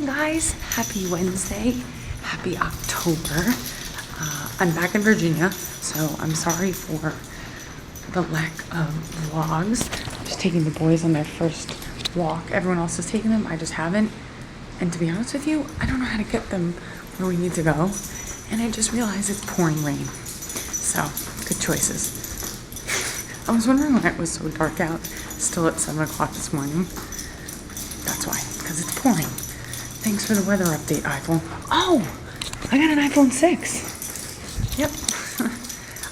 morning, guys. Happy Wednesday. Happy October. I'm back in Virginia, so I'm sorry for the lack of vlogs. Just taking the boys on their first walk. Everyone else is taking them. I just haven't. And to be honest with you, I don't know how to get them where we need to go. And I just realized it's pouring rain. So, good choices. I was wondering why it was so dark out, still at 7 o'clock this morning. That's why, because it's pouring. Thanks for the weather update, iPhone. Oh, I got an iPhone 6. Yep.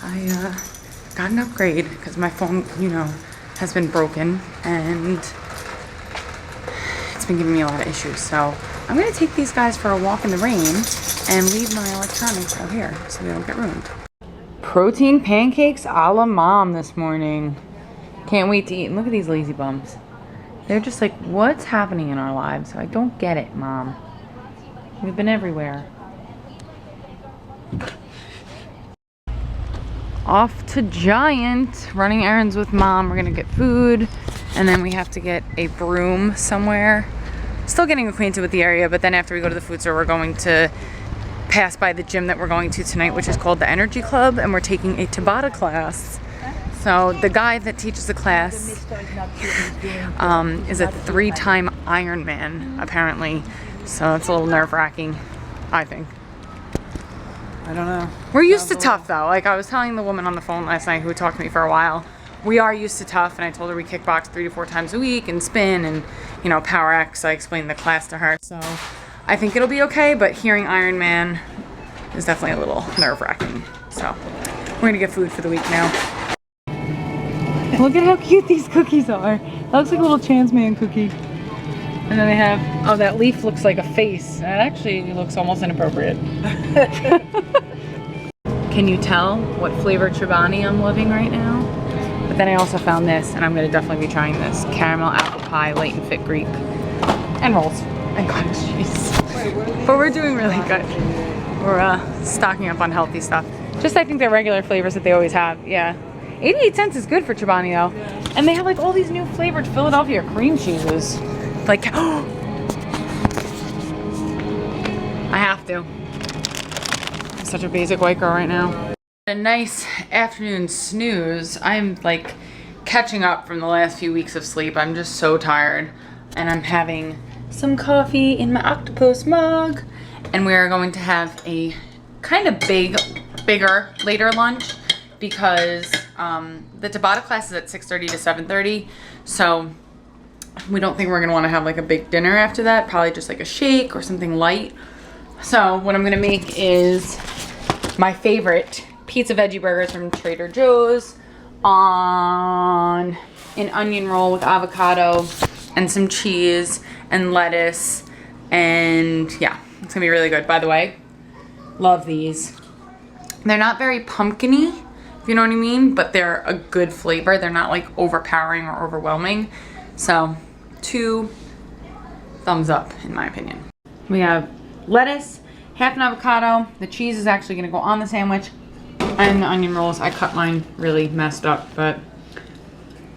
I got an upgrade because my phone, has been broken and it's been giving me a lot of issues. So I'm going to take these guys for a walk in the rain and leave my electronics out here so they don't get ruined. Protein pancakes a la mom this morning. Can't wait to eat. And look at these lazy bums. They're just like, what's happening in our lives? I don't get it, Mom. We've been everywhere. Off to Giant, running errands with Mom. We're gonna get food, and then we have to get a broom somewhere. Still getting acquainted with the area, but then after we go to the food store, we're going to pass by the gym that we're going to tonight, which is called the Energy Club, and we're taking a Tabata class. So the guy that teaches the class is a 3-time Ironman, apparently. So it's a little nerve-wracking, I think. I don't know. We're used to tough, though. Like I was telling the woman on the phone last night who talked to me for a while, we are used to tough, and I told her we kickbox 3 to 4 times a week and spin and, Power X. I explained the class to her. So I think it'll be okay, but hearing Ironman is definitely a little nerve-wracking. So we're gonna get food for the week now. Look at how cute these cookies are. That looks like a little Chance Man cookie. And then they have, oh, that leaf looks like a face. That actually looks almost inappropriate. Can you tell what flavor Chobani I'm loving right now? But then I also found this, and I'm gonna definitely be trying this. Caramel apple pie, light and fit Greek. And rolls, and cottage cheese. But we're doing really good. We're stocking up on healthy stuff. Just I think they're regular flavors that they always have, yeah. 88 cents is good for Chobani though. And they have like all these new flavored Philadelphia cream cheeses. Like, oh, I have to. I'm such a basic white girl right now. A nice afternoon snooze. I'm like catching up from the last few weeks of sleep. I'm just so tired. And I'm having some coffee in my octopus mug. And we are going to have a kind of bigger later lunch, because the Tabata class is at 6:30 to 7:30, so we don't think we're gonna wanna have like a big dinner after that, probably just like a shake or something light. So what I'm gonna make is my favorite pizza veggie burgers from Trader Joe's on an onion roll with avocado and some cheese and lettuce, and yeah, it's gonna be really good. By the way, love these. They're not very pumpkin-y, if you know what I mean, but they're a good flavor. They're not like overpowering or overwhelming. So 2 thumbs up in my opinion. We have lettuce, half an avocado. The cheese is actually gonna go on the sandwich, and the onion rolls. I cut mine really messed up, but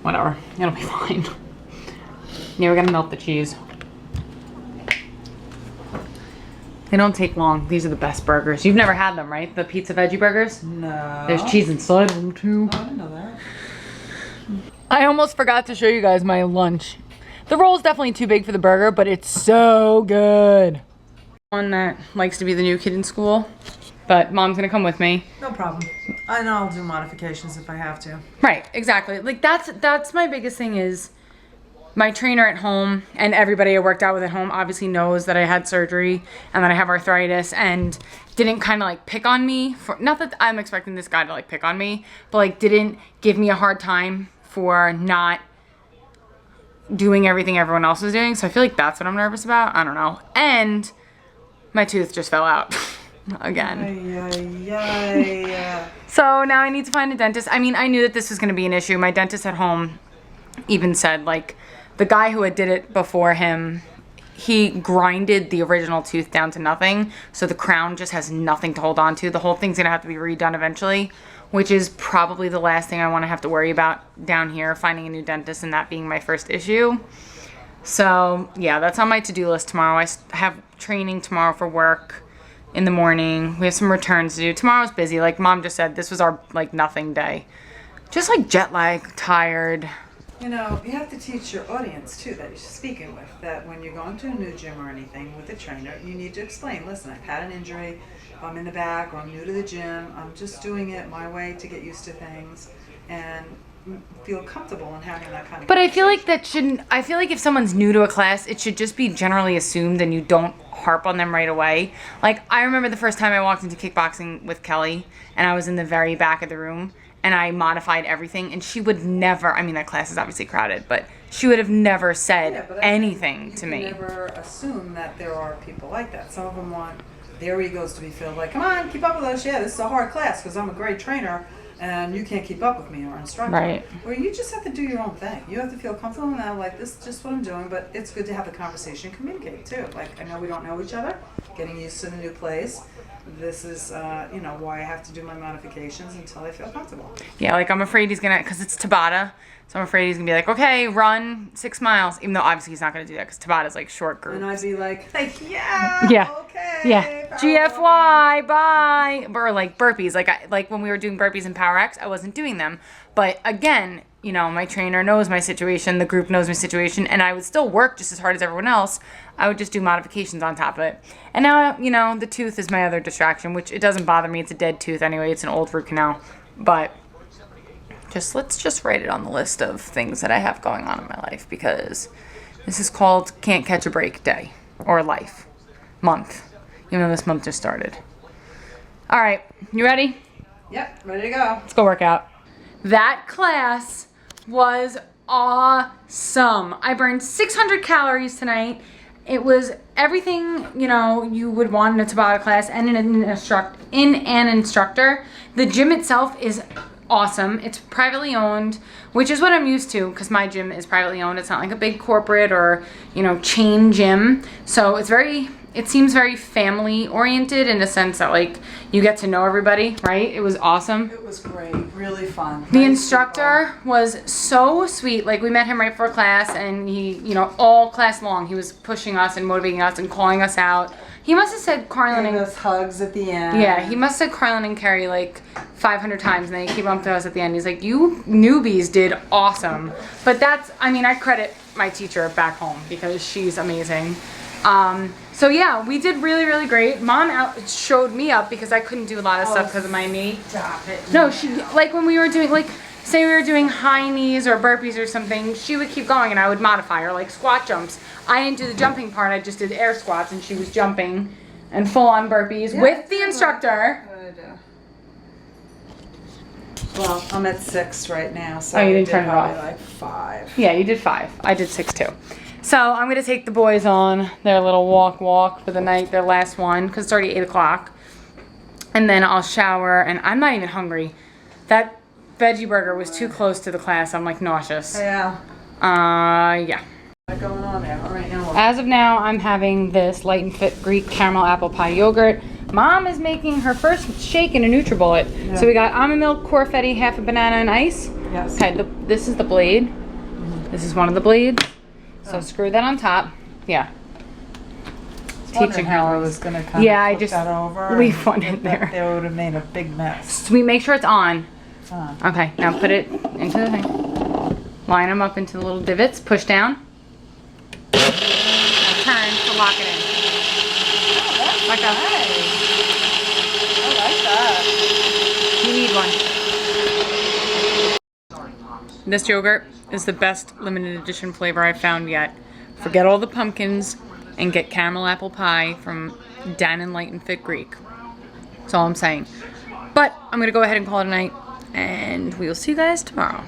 whatever, it'll be fine. Yeah, we're gonna melt the cheese. They don't take long. These are the best burgers. You've never had them, right? The pizza veggie burgers? No. There's cheese inside of them too. Oh, I didn't know that. I almost forgot to show you guys my lunch. The roll is definitely too big for the burger, but it's so good. One that likes to be the new kid in school, but Mom's gonna come with me. No problem. I know I'll do modifications if I have to. Right, exactly. Like that's my biggest thing is my trainer at home, and everybody I worked out with at home obviously knows that I had surgery and that I have arthritis, and didn't kind of like pick on me for, not that I'm expecting this guy to like pick on me, but like didn't give me a hard time for not doing everything everyone else was doing. So I feel like that's what I'm nervous about. I don't know. And my tooth just fell out again. So now I need to find a dentist. I mean, I knew that this was going to be an issue. My dentist at home even said like, the guy who had did it before him, he grinded the original tooth down to nothing, so the crown just has nothing to hold on to. The whole thing's gonna have to be redone eventually, which is probably the last thing I want to have to worry about down here, finding a new dentist and that being my first issue. So yeah, that's on my to-do list tomorrow. I have training tomorrow for work in the morning. We have some returns to do. Tomorrow's busy. Like Mom just said, this was our like nothing day. Just like jet lag, tired. You know, you have to teach your audience too that you're speaking with that when you're going to a new gym or anything with a trainer, you need to explain, listen, I've had an injury, I'm in the back or I'm new to the gym, I'm just doing it my way to get used to things and feel comfortable in having that kind of But I feel like that shouldn't, I feel like if someone's new to a class, it should just be generally assumed and you don't harp on them right away. Like I remember the first time I walked into kickboxing with Kelly and I was in the very back of the room and I modified everything and she would never, I mean that class is obviously crowded, but she would have never said anything to me. You can never assume that there are people like that. Some of them want their egos to be filled like, come on, keep up with us. Yeah, this is a hard class because I'm a great trainer and you can't keep up with me or instructor. Right. Or you just have to do your own thing. You have to feel comfortable and I'm like, this is just what I'm doing, but it's good to have the conversation, communicate too. Like, I know we don't know each other, getting used to the new place. This is, you know, why I have to do my modifications until I feel comfortable. Yeah, like I'm afraid he's gonna, cause it's Tabata, so I'm afraid he's gonna be like, okay, run 6 miles, even though obviously he's not gonna do that, cause Tabata's like short groups. And I'd be like, yeah, Yeah. okay. Yeah, GFY, bye. Or like burpees, like when we were doing burpees in Power X, I wasn't doing them. But again, you know, my trainer knows my situation, the group knows my situation, and I would still work just as hard as everyone else. I would just do modifications on top of it. And now, you know, the tooth is my other distraction, which it doesn't bother me. It's a dead tooth anyway. It's an old root canal. But let's just write it on the list of things that I have going on in my life because this is called Can't Catch a Break Day or Life Month, even though this month just started. All right, you ready? Yep, ready to go. Let's go work out. That class was awesome. I burned 600 calories tonight. It was everything, you know, you would want in a Tabata class and in an instructor. The gym itself is awesome. It's privately owned, which is what I'm used to because my gym is privately owned. It's not like a big corporate or, you know, chain gym. So it seems very family oriented in a sense that like you get to know everybody, right? It was awesome. It was great, really fun. The instructor was so sweet. Like we met him right before class and he, you know, all class long, he was pushing us and motivating us and calling us out. He must have said Carlin and us hugs at the end. yeah, he must have said Carlin and Carrie like 500 times and then he came up to us at the end. He's like, you newbies did awesome. But that's, I mean, I credit my teacher back home because she's amazing. So yeah, we did really, really great. Mom showed me up because I couldn't do a lot of stuff because of my knee. Stop it. No, she, like when we were doing, like, say we were doing high knees or burpees or something, she would keep going and I would modify her, like squat jumps. I didn't do the jumping part, I just did air squats and she was jumping and full on burpees with the instructor. Good. Well, I'm at 6 right now, so Oh, you I didn't did turn it probably off. like 5. Yeah, you did 5. I did 6 too. So I'm going to take the boys on their little walk for the night, their last one, because it's already 8 o'clock. And then I'll shower, and I'm not even hungry. That veggie burger was too close to the class. I'm like nauseous. Yeah. Yeah. What's going on there? All right, now As of now, I'm having this Light and Fit Greek caramel apple pie yogurt. Mom is making her first shake in a NutriBullet. Yeah. So we got almond milk, corfetti, half a banana, and ice. Yes. Okay, this is the blade. This is one of the blades. So screw that on top. Yeah. Teaching how I was going to kind Yeah, of I flip just that over. leave one in there. They would have made a big mess. So we make sure it's on. Huh. Okay, now put it into the thing. Line them up into the little divots. Push down. Now turn to lock it in. Oh, Like that's a- nice. I like that. You need one. This yogurt is the best limited edition flavor I've found yet. Forget all the pumpkins and get caramel apple pie from Dan & Light and Fit Greek. That's all I'm saying. But I'm going to go ahead and call it a night, and we will see you guys tomorrow.